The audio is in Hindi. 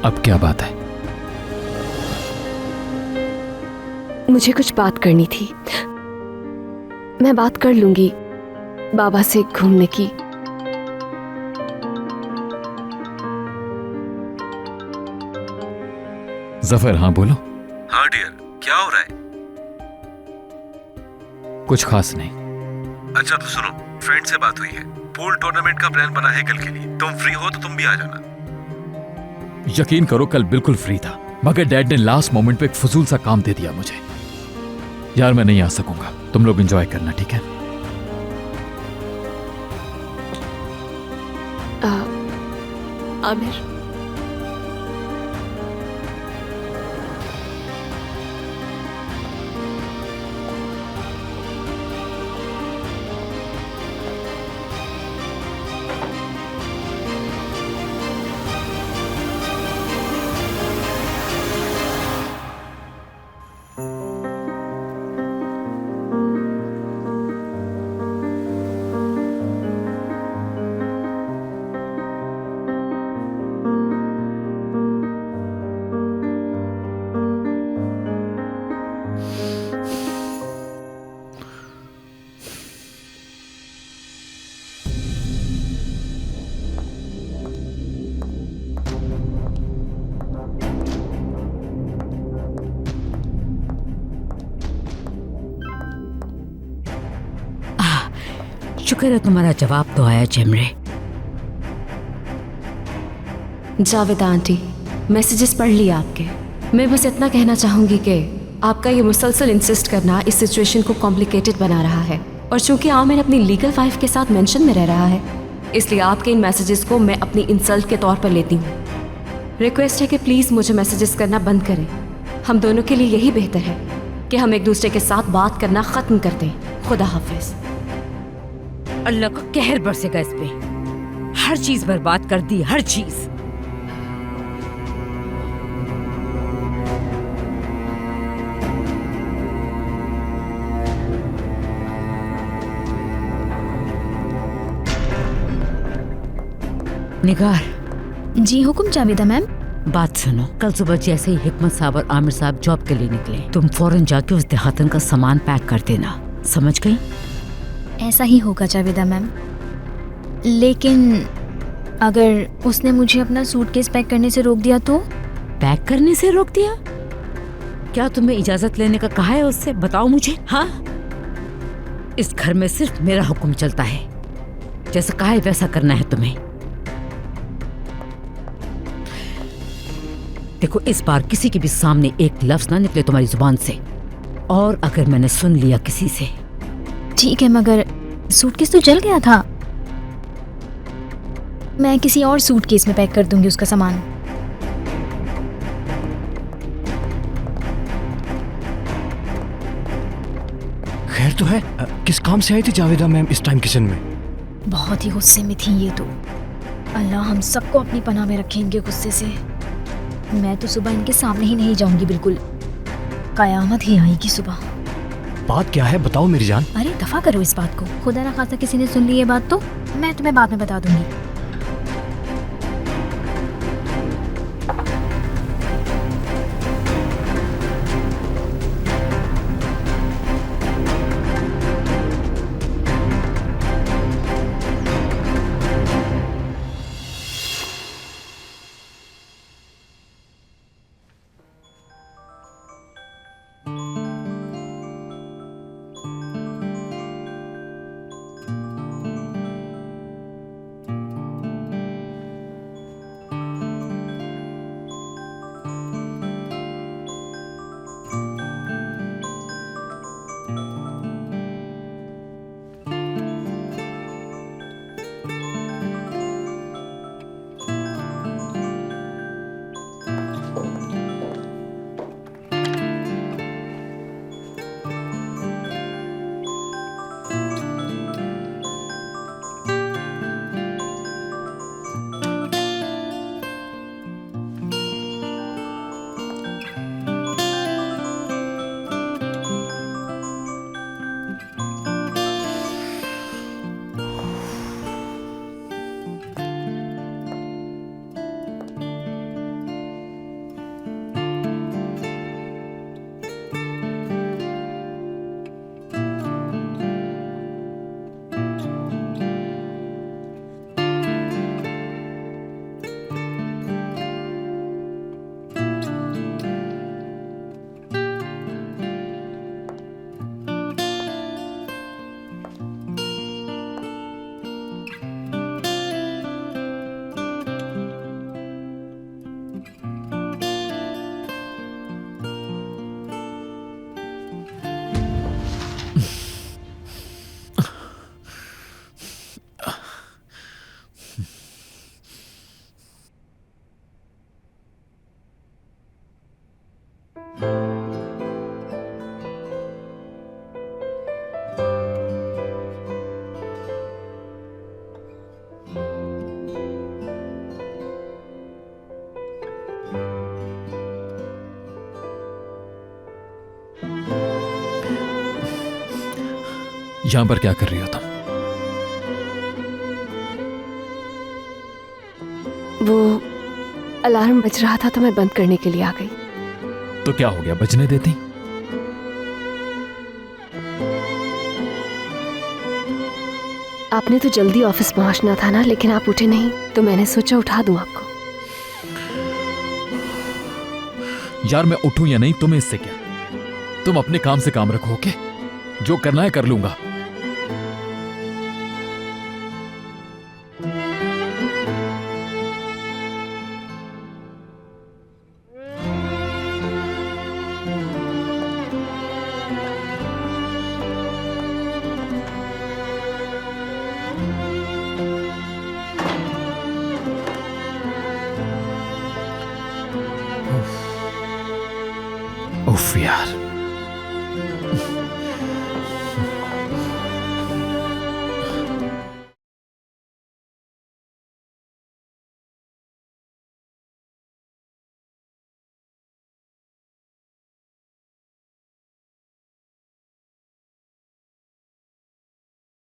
अब क्या बात है? मुझे कुछ बात करनी थी। मैं बात कर लूंगी बाबा से घूमने की। जफर, हाँ बोलो। हाँ डियर, क्या हो रहा है? कुछ खास नहीं। अच्छा तो सुनो, फ्रेंड से बात हुई है, पूल टूर्नामेंट का प्लान बना है कल के लिए। तुम फ्री हो तो तुम भी आ जाना। यकीन करो कल बिल्कुल फ्री था, मगर डैड ने लास्ट मोमेंट पे एक फजूल सा काम दे दिया मुझे। यार मैं नहीं आ सकूंगा, तुम लोग एंजॉय करना, ठीक है? आमिर, शुक्र है तुम्हारा जवाब तो आया जेमरे। जावेदा आंटी, मैसेजेस पढ़ लिए आपके। मैं बस इतना कहना चाहूंगी कि आपका ये मुसलसल इंसिस्ट करना इस सिचुएशन को कॉम्प्लिकेटेड बना रहा है, और चूंकि आमिर अपनी लीगल वाइफ के साथ मेंशन में रह रहा है, इसलिए आपके इन मैसेजेस को मैं अपनी इंसल्ट के तौर पर लेती हूँ। रिक्वेस्ट है कि प्लीज़ मुझे मैसेजेस करना बंद करें। हम दोनों के लिए यही बेहतर है कि हम एक दूसरे के साथ बात करना ख़त्म कर दें। खुदा हाफिज। अल्लाह का कहर बरसेगा इस पे। हर चीज बर्बाद कर दी, हर चीज। निगार। जी हुक्म जावेदा मैम। बात सुनो, कल सुबह जैसे ही हिकमत साहब और आमिर साहब जॉब के लिए निकले, तुम फौरन जाके उस देहातन का सामान पैक कर देना, समझ गई? ऐसा ही होगा जावेदा मैम, लेकिन अगर उसने मुझे अपना सूटकेस पैक करने से रोक दिया तो? पैक करने से रोक दिया? क्या तुम्हें इजाजत लेने का कहा है उससे? बताओ मुझे। हाँ, इस घर में सिर्फ मेरा हुक्म चलता है, जैसा कहा है वैसा करना है तुम्हें। देखो, इस बार किसी के भी सामने एक लफ्ज ना निकले तुम्हारी जुबान से, और अगर मैंने सुन लिया किसी से। ठीक है, मगर सूटकेस तो जल गया था। मैं किसी और सूटकेस में पैक कर दूंगी उसका सामान। खैर तो है, किस काम से आई थी जावेदा मैम इस टाइम किचन में? बहुत ही गुस्से में थी ये तो। अल्लाह हम सबको अपनी पनाह में रखे इनके गुस्से से। मैं तो सुबह इनके सामने ही नहीं जाऊंगी, बिल्कुल कयामत ही आएगी सुबह। बात क्या है बताओ मेरी जान। अरे दफा करो इस बात को, खुदा ना खासा किसी ने सुन ली ये बात तो मैं तुम्हें बाद में बता दूंगी। यहां पर क्या कर रही हो तुम? वो अलार्म बज रहा था तो मैं बंद करने के लिए आ गई। तो क्या हो गया, बजने देती? आपने तो जल्दी ऑफिस पहुंचना था ना, लेकिन आप उठे नहीं तो मैंने सोचा उठा दूं आपको। यार मैं उठूं या नहीं तुम्हें इससे क्या? तुम अपने काम से काम रखो, ओके? जो करना है कर लूंगा। उफ यार,